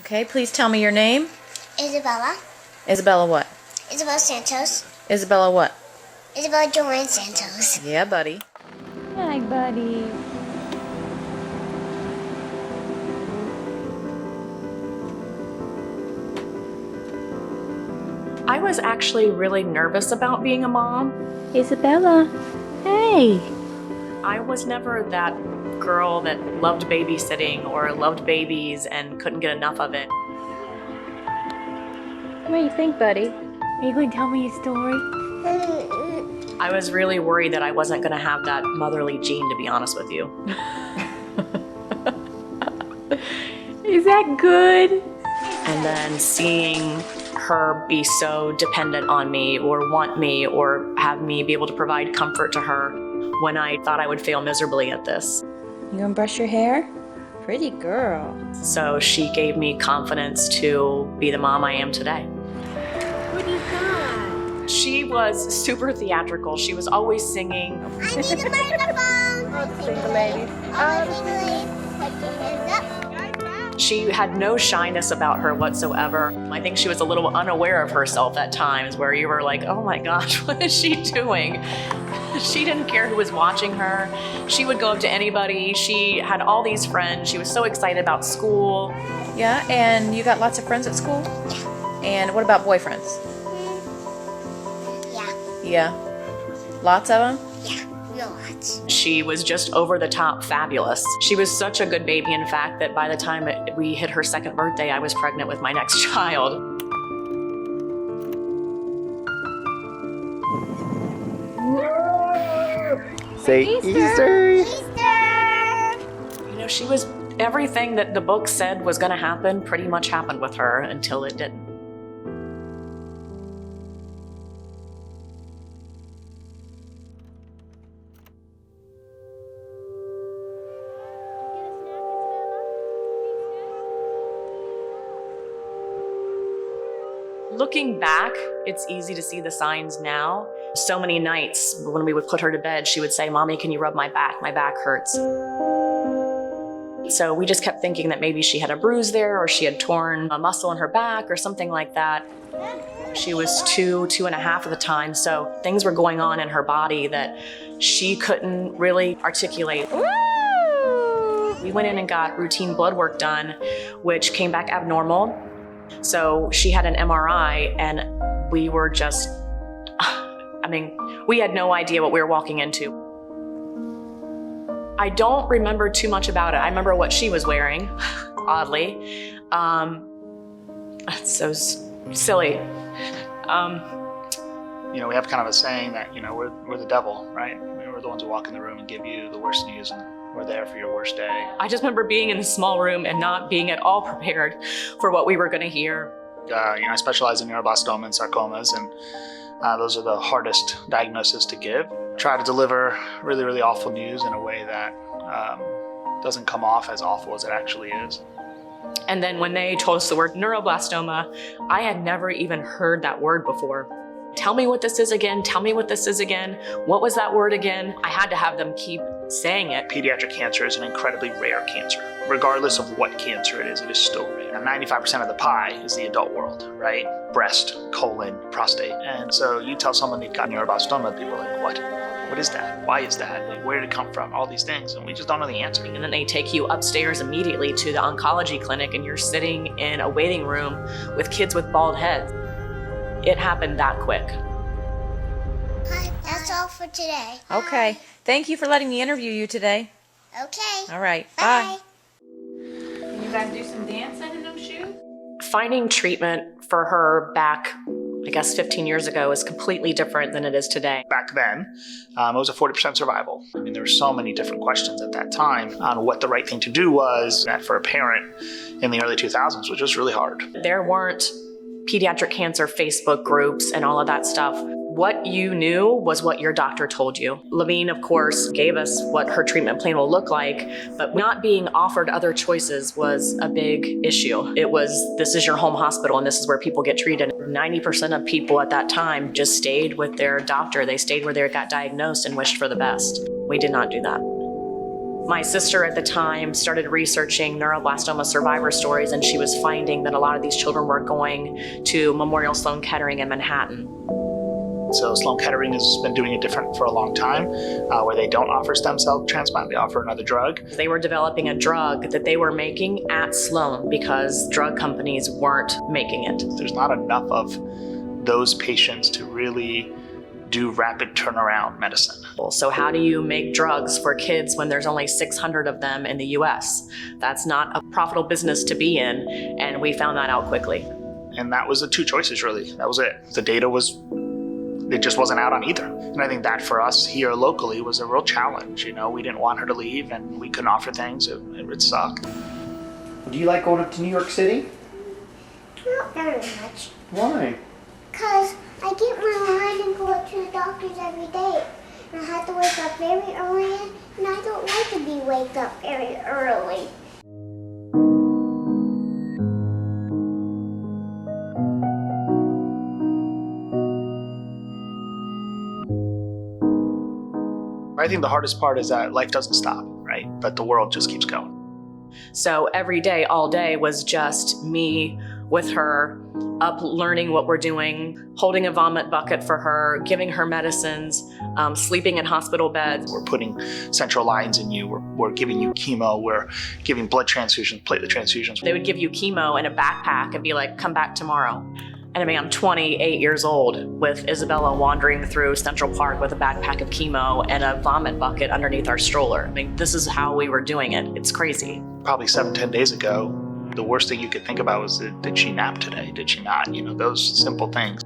Okay, please tell me your name. Isabella. Isabella what? Isabella Santos. Isabella what? Isabella Joanne Santos. Yeah, buddy. Hi, buddy. I was actually really nervous about being a mom. Isabella. Hey. I was never that girl that loved babysitting or loved babies and couldn't get enough of it. What do you think, buddy? Are you going to tell me a story? I was really worried that I wasn't going to have that motherly gene, to be honest with you. Is that good? And then seeing her be so dependent on me or want me or have me be able to provide comfort to her when I thought I would fail miserably at this. You gonna brush your hair? Pretty girl. So she gave me confidence to be the mom I am today. What do you got? She was super theatrical. She was always singing. I need a microphone. All the single ladies. All the single ladies, put your hands up. She had no shyness about her whatsoever. I think she was a little unaware of herself at times where you were like, oh my gosh, what is she doing? She didn't care who was watching her. She would go up to anybody. She had all these friends. She was so excited about school. Yeah, and you got lots of friends at school? Yeah. And what about boyfriends? Yeah. Yeah. Lots of them? Yeah. No lots. She was just over the top fabulous. She was such a good baby, in fact, that by the time we hit her second birthday, I was pregnant with my next child. Say Easter. Easter. You know, she was everything that the book said was going to happen pretty much happened with her until it didn't. Looking back, it's easy to see the signs now. So many nights when we would put her to bed, she would say, "Mommy, can you rub my back? My back hurts." So we just kept thinking that maybe she had a bruise there or she had torn a muscle in her back or something like that. She was 2.5 at the time, so things were going on in her body that she couldn't really articulate. We went in and got routine blood work done, which came back abnormal. So she had an MRI and we were just, we had no idea what we were walking into. I don't remember too much about it. I remember what she was wearing, oddly. It's so silly. We have kind of a saying that, we're the devil, right? We're the ones who walk in the room and give you the worst news, and we're there for your worst day. I just remember being in a small room and not being at all prepared for what we were going to hear. I specialize in neuroblastoma and sarcomas, and those are the hardest diagnoses to give. Try to deliver really, really awful news in a way that doesn't come off as awful as it actually is. And then when they told us the word neuroblastoma, I had never even heard that word before. Tell me what this is again. Tell me what this is again. What was that word again? I had to have them keep saying it. Pediatric cancer is an incredibly rare cancer. Regardless of what cancer it is still rare. And 95% of the pie is the adult world, right? Breast, colon, prostate. And so you tell someone they've got neuroblastoma, people are like, what? What is that? Why is that? Like, where did it come from? All these things, and we just don't know the answer. And then they take you upstairs immediately to the oncology clinic and you're sitting in a waiting room with kids with bald heads. It happened that quick. Hi, that's all for today. Okay. Thank you for letting me interview you today. Okay. All right. Bye. Can you guys do some dancing in them shoes? Finding treatment for her back, 15 years ago is completely different than it is today. Back then, it was a 40% survival. There were so many different questions at that time on what the right thing to do was. That for a parent in the early 2000s was just really hard. There weren't pediatric cancer Facebook groups and all of that stuff. What you knew was what your doctor told you. Levine, of course, gave us what her treatment plan will look like, but not being offered other choices was a big issue. It was, this is your home hospital and this is where people get treated. 90% of people at that time just stayed with their doctor. They stayed where they got diagnosed and wished for the best. We did not do that. My sister at the time started researching neuroblastoma survivor stories, and she was finding that a lot of these children were going to Memorial Sloan Kettering in Manhattan. So Sloan Kettering has been doing it different for a long time, where they don't offer stem cell transplant, they offer another drug. They were developing a drug that they were making at Sloan because drug companies weren't making it. There's not enough of those patients to really do rapid turnaround medicine. So how do you make drugs for kids when there's only 600 of them in the US? That's not a profitable business to be in, and we found that out quickly. And that was the two choices, really. That was it. The data it just wasn't out on either. And I think that for us here locally was a real challenge. You know, we didn't want her to leave and we couldn't offer things. It would suck. Do you like going up to New York City? Not very much. Why? Because I get my line and go up to the doctors every day. And I have to wake up very early, and I don't like to be wake up very early. I think the hardest part is that life doesn't stop, right? But the world just keeps going. So every day, all day was just me with her, up learning what we're doing, holding a vomit bucket for her, giving her medicines, sleeping in hospital beds. We're putting central lines in you. We're giving you chemo. We're giving blood transfusions, platelet transfusions. They would give you chemo in a backpack and be like, come back tomorrow. And I mean, I'm 28 years old with Isabella wandering through Central Park with a backpack of chemo and a vomit bucket underneath our stroller. I mean, this is how we were doing it. It's crazy. Probably 7-10 days ago, the worst thing you could think about was, did she nap today? Did she not? You know, those simple things.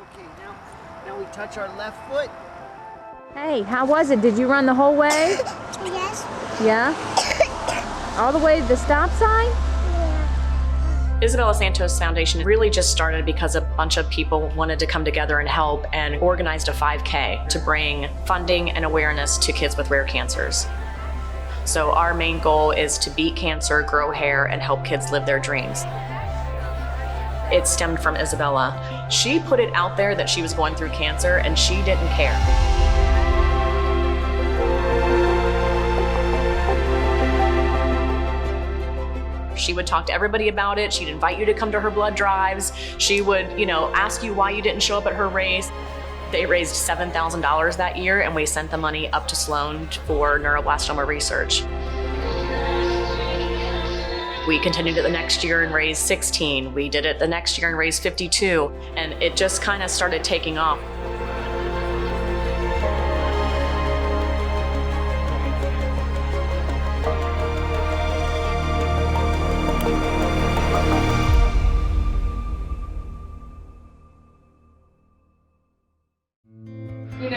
Okay, now we touch our left foot. Hey, how was it? Did you run the whole way? Yes? Yeah? All the way to the stop sign? Isabella Santos Foundation really just started because a bunch of people wanted to come together and help, and organized a 5K to bring funding and awareness to kids with rare cancers. So our main goal is to beat cancer, grow hair, and help kids live their dreams. It stemmed from Isabella. She put it out there that she was going through cancer, and she didn't care. She would talk to everybody about it. She'd invite you to come to her blood drives. She would, ask you why you didn't show up at her race. They raised $7,000 that year, and we sent the money up to Sloan for neuroblastoma research. We continued it the next year and raised 16. We did it the next year and raised 52. And it just kind of started taking off.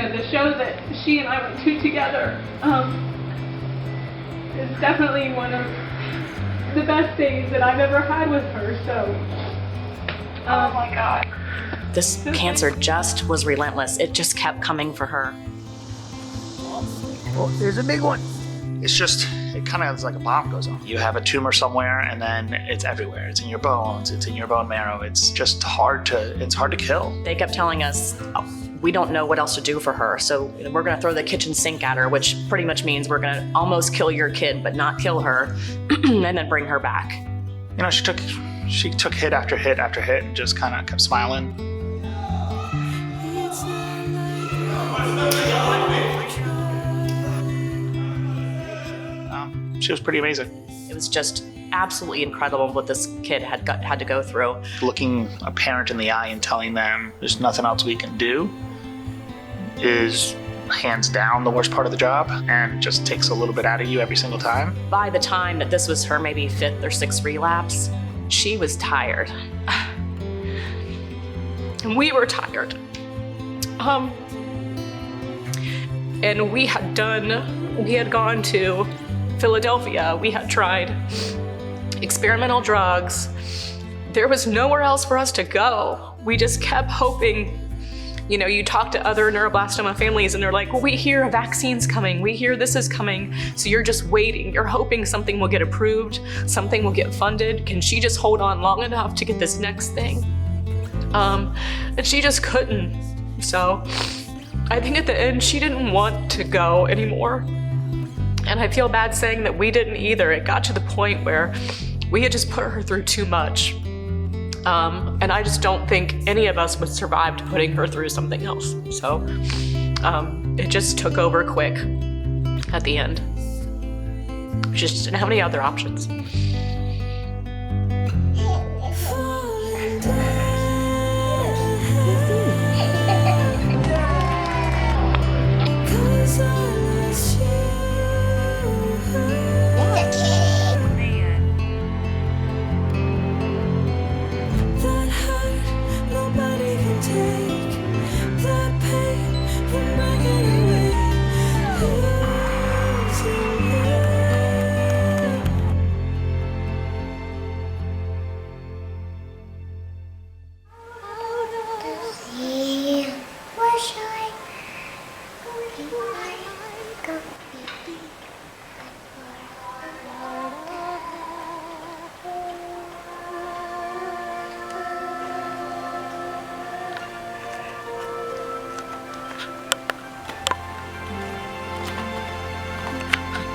The show that she and I went to together is definitely one of the best days that I've ever had with her, so. Oh my God. This cancer just was relentless. It just kept coming for her. Oh, there's a big one. It kind of is like a bomb goes off. You have a tumor somewhere and then it's everywhere. It's in your bones, it's in your bone marrow. It's just hard to kill. They kept telling us, we don't know what else to do for her, so we're gonna throw the kitchen sink at her, which pretty much means we're gonna almost kill your kid, but not kill her, and then bring her back. She took hit after hit after hit and just kind of kept smiling. She was pretty amazing. It was just absolutely incredible what this kid had to go through. Looking a parent in the eye and telling them there's nothing else we can do is hands down the worst part of the job, and just takes a little bit out of you every single time. By the time that this was her maybe 5th or 6th relapse, she was tired. And we were tired. And we had gone to Philadelphia. We had tried experimental drugs. There was nowhere else for us to go. We just kept hoping You know, you talk to other neuroblastoma families and they're like, well, we hear a vaccine's coming, we hear this is coming. So you're just waiting, you're hoping something will get approved, something will get funded. Can she just hold on long enough to get this next thing? And she just couldn't. So I think at the end, she didn't want to go anymore. And I feel bad saying that we didn't either. It got to the point where we had just put her through too much. And I just don't think any of us would survive to putting her through something else. So it just took over quick at the end. She just didn't have any other options.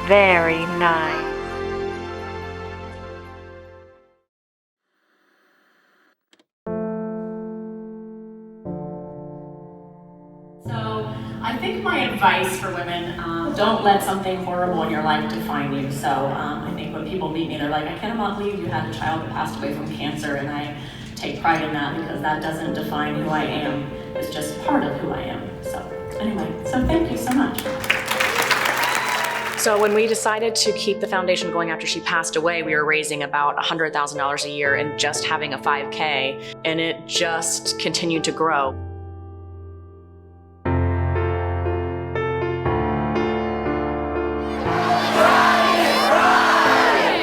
Very nice. So I think my advice for women, don't let something horrible in your life define you. So I think when people meet me, they're like, I cannot believe you had a child that passed away from cancer, and I take pride in that because that doesn't define who I am. It's just part of who I am. So anyway, so thank you so much. So when we decided to keep the foundation going after she passed away, we were raising about $100,000 a year and just having a 5K, and it just continued to grow.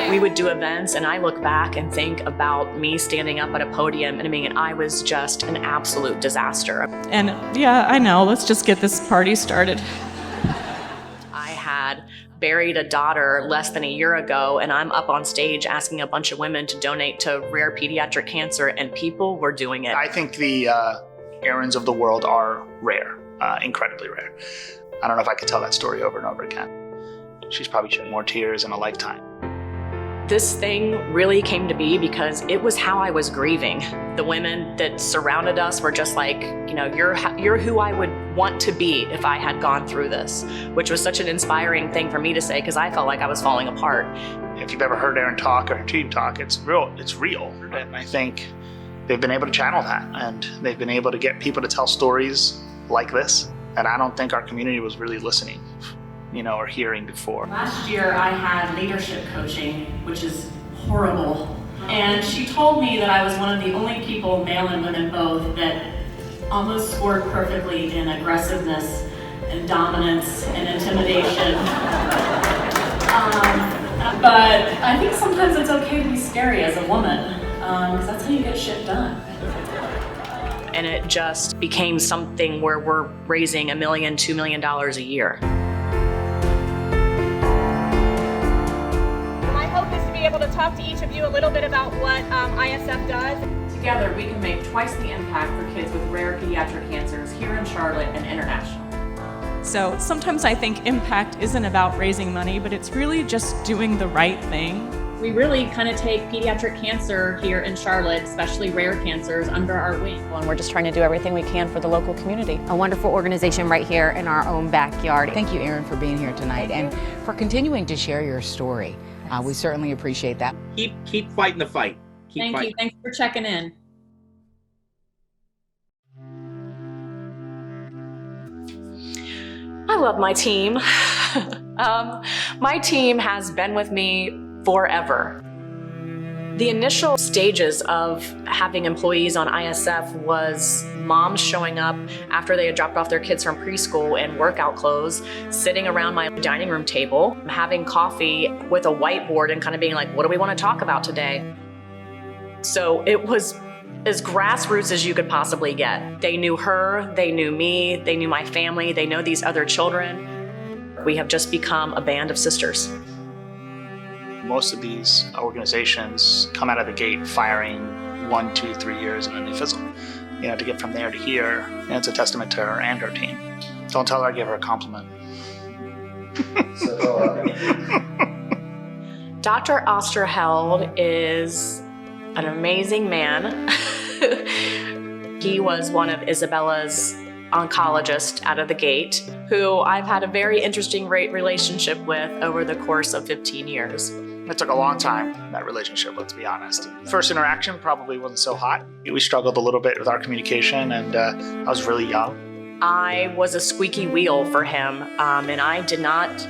We would do events, and I look back and think about me standing up at a podium, and I mean, I was just an absolute disaster. And yeah, I know, let's just get this party started. I had buried a daughter less than a year ago, and I'm up on stage asking a bunch of women to donate to rare pediatric cancer, and people were doing it. I think the errands of the world are rare, incredibly rare. I don't know if I could tell that story over and over again. She's probably shed more tears in a lifetime. This thing really came to be because it was how I was grieving. The women that surrounded us were just like, you know, you're who I would want to be if I had gone through this, which was such an inspiring thing for me to say because I felt like I was falling apart. If you've ever heard Erin talk or her team talk, it's real. And I think they've been able to channel that, and they've been able to get people to tell stories like this. And I don't think our community was really listening, you know, or hearing before. Last year I had leadership coaching, which is horrible. And she told me that I was one of the only people, male and women both, that almost scored perfectly in aggressiveness and dominance and intimidation. But I think sometimes it's okay to be scary as a woman, because that's how you get shit done. And it just became something where we're raising $1 million, $2 million a year. My hope is to be able to talk to each of you a little bit about what ISF does. Together, we can make twice the impact for kids with rare pediatric cancers here in Charlotte and international. So sometimes I think impact isn't about raising money, but it's really just doing the right thing. We really kind of take pediatric cancer here in Charlotte, especially rare cancers, under our wing. And we're just trying to do everything we can for the local community. A wonderful organization right here in our own backyard. Thank you, Erin, for being here tonight and for continuing to share your story. We certainly appreciate that. Keep fighting the fight. Thank you. Thanks for checking in. I love my team. My team has been with me forever. The initial stages of having employees on ISF was moms showing up after they had dropped off their kids from preschool in workout clothes, sitting around my dining room table, having coffee with a whiteboard and kind of being like, what do we want to talk about today? So it was as grassroots as you could possibly get. They knew her, they knew me, they knew my family, they know these other children. We have just become a band of sisters. Most of these organizations come out of the gate firing 1, 2, 3 years and then they fizzle. To get from there to here, it's a testament to her and her team. Don't tell her I give her a compliment. Dr. Osterheld is an amazing man. He was one of Isabella's oncologists out of the gate, who I've had a very interesting relationship with over the course of 15 years. It took a long time, that relationship, let's be honest. First interaction probably wasn't so hot. We struggled a little bit with our communication, and I was really young. I was a squeaky wheel for him, and I did not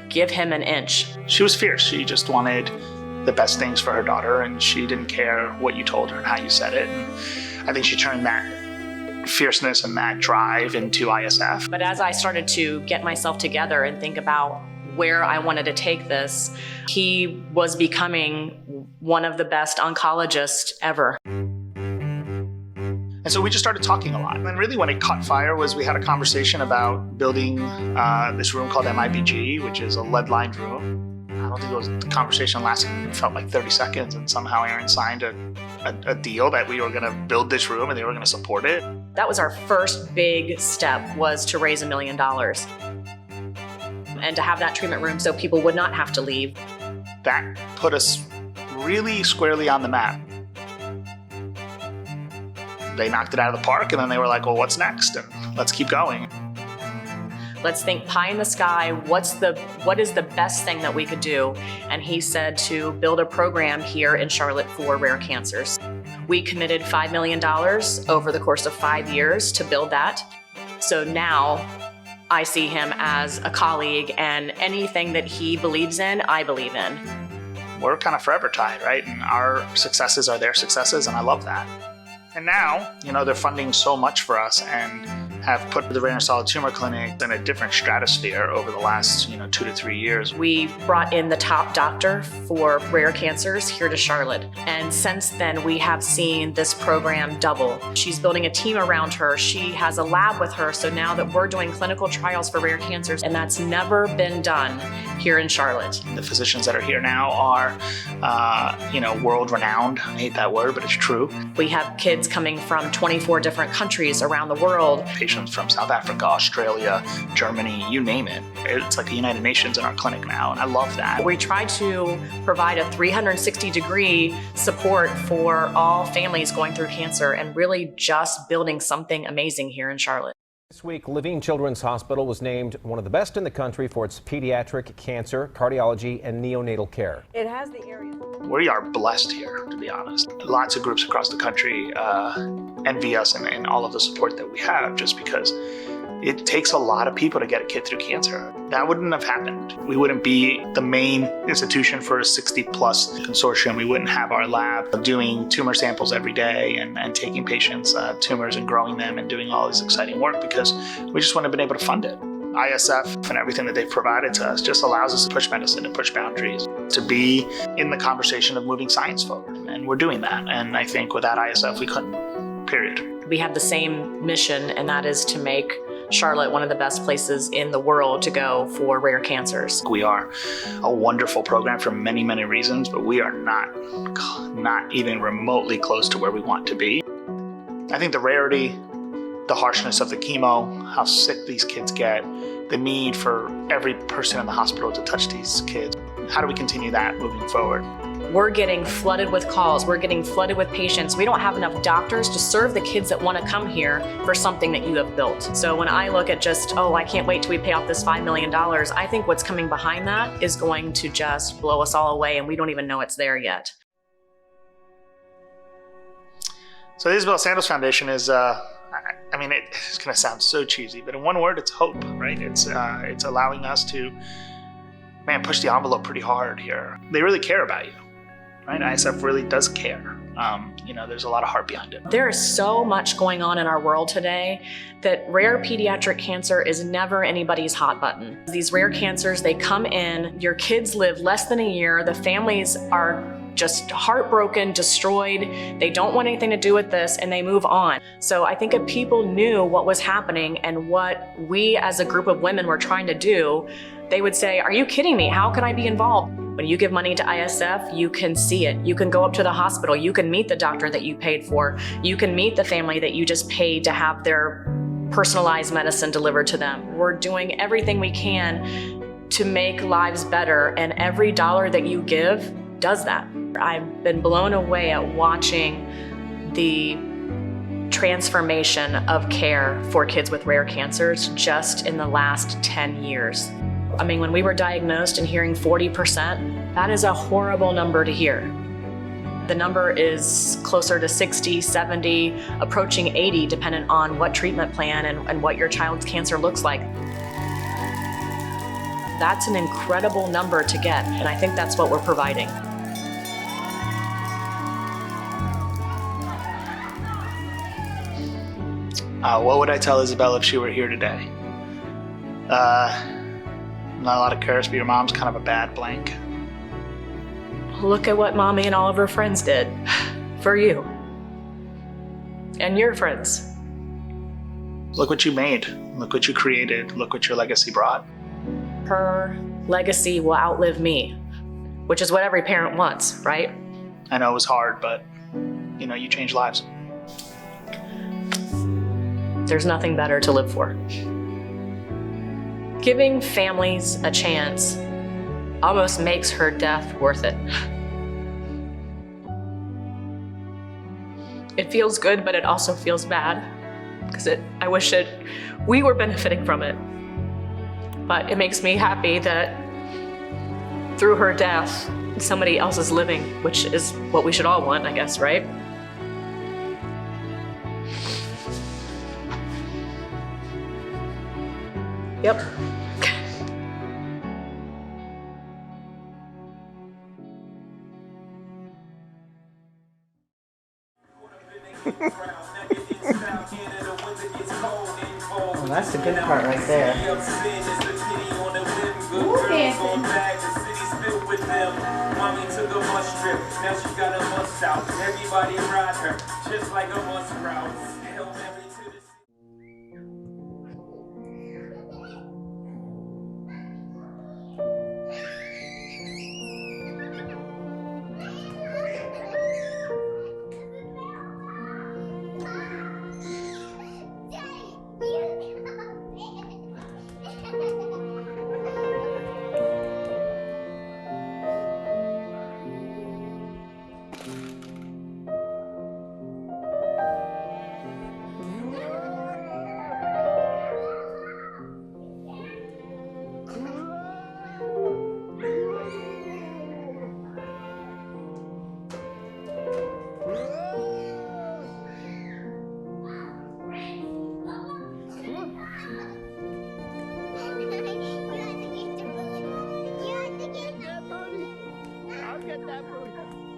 give him an inch. She was fierce. She just wanted the best things for her daughter, and she didn't care what you told her and how you said it. And I think she turned that fierceness and that drive into ISF. But as I started to get myself together and think about where I wanted to take this, he was becoming one of the best oncologists ever. And so we just started talking a lot. And really when it caught fire was we had a conversation about building this room called MIBG, which is a lead-lined room. I don't think the conversation lasted, it felt like 30 seconds, and somehow Aaron signed a deal that we were gonna build this room and they were gonna support it. That was our first big step, was to raise $1 million. And to have that treatment room so people would not have to leave. That put us really squarely on the map. They knocked it out of the park, and then they were like, well, what's next? And let's keep going. Let's think pie in the sky. What is the best thing that we could do? And he said to build a program here in Charlotte for rare cancers. We committed $5 million over the course of 5 years to build that. So now I see him as a colleague, and anything that he believes in, I believe in. We're kind of forever tied, right? And our successes are their successes, and I love that. And now, they're funding so much for us and have put the Rare and Solid Tumor Clinic in a different stratosphere over the last, 2 to 3 years. We brought in the top doctor for rare cancers here to Charlotte. And since then, we have seen this program double. She's building a team around her. She has a lab with her. So now that we're doing clinical trials for rare cancers, and that's never been done here in Charlotte. The physicians that are here now are, world-renowned. I hate that word, but it's true. We have kids coming from 24 different countries around the world. Patients from South Africa, Australia, Germany, you name it. It's like the United Nations in our clinic now, and I love that. We try to provide a 360-degree support for all families going through cancer and really just building something amazing here in Charlotte. This week, Levine Children's Hospital was named one of the best in the country for its pediatric cancer, cardiology, and neonatal care. It has the area. We are blessed here, to be honest. Lots of groups across the country envy us and all of the support that we have, just because it takes a lot of people to get a kid through cancer. That wouldn't have happened. We wouldn't be the main institution for a 60-plus consortium. We wouldn't have our lab doing tumor samples every day and taking patients' tumors and growing them and doing all this exciting work, because we just wouldn't have been able to fund it. ISF and everything that they've provided to us just allows us to push medicine and push boundaries, to be in the conversation of moving science forward. And we're doing that. And I think without ISF, we couldn't, period. We have the same mission, and that is to make Charlotte one of the best places in the world to go for rare cancers. We are a wonderful program for many, many reasons, but we are not even remotely close to where we want to be. I think the rarity, the harshness of the chemo, how sick these kids get, the need for every person in the hospital to touch these kids. How do we continue that moving forward? We're getting flooded with calls. We're getting flooded with patients. We don't have enough doctors to serve the kids that want to come here for something that you have built. So when I look at just, I can't wait till we pay off this $5 million, I think what's coming behind that is going to just blow us all away, and we don't even know it's there yet. So the Isabella Santos Foundation is, it's going to sound so cheesy, but in one word, it's hope, right? It's allowing us to, push the envelope pretty hard here. They really care about you, right? ISF really does care. There's a lot of heart behind it. There is so much going on in our world today that rare pediatric cancer is never anybody's hot button. These rare cancers, they come in, your kids live less than a year, the families are just heartbroken, destroyed. They don't want anything to do with this, and they move on. So I think if people knew what was happening and what we as a group of women were trying to do, they would say, are you kidding me? How can I be involved? When you give money to ISF, you can see it. You can go up to the hospital. You can meet the doctor that you paid for. You can meet the family that you just paid to have their personalized medicine delivered to them. We're doing everything we can to make lives better, and every dollar that you give does that. I've been blown away at watching the transformation of care for kids with rare cancers just in the last 10 years. I mean, when we were diagnosed and hearing 40%, that is a horrible number to hear. The number is closer to 60, 70, approaching 80, depending on what treatment plan and what your child's cancer looks like. That's an incredible number to get, and I think that's what we're providing. What would I tell Isabella if she were here today? Not a lot of cares, but your mom's kind of a bad blank. Look at what Mommy and all of her friends did for you and your friends. Look what you made. Look what you created. Look what your legacy brought. Her legacy will outlive me, which is what every parent wants, right? I know it was hard, but you changed lives. There's nothing better to live for. Giving families a chance almost makes her death worth it. It feels good, but it also feels bad because I wish that we were benefiting from it. But it makes me happy that through her death, somebody else is living, which is what we should all want, I guess, right? Yep. Oh, that's the good part right there. Mommy took a bus trip, now she got a bus out. Everybody ride her, just like a bus route. I'll get that booty.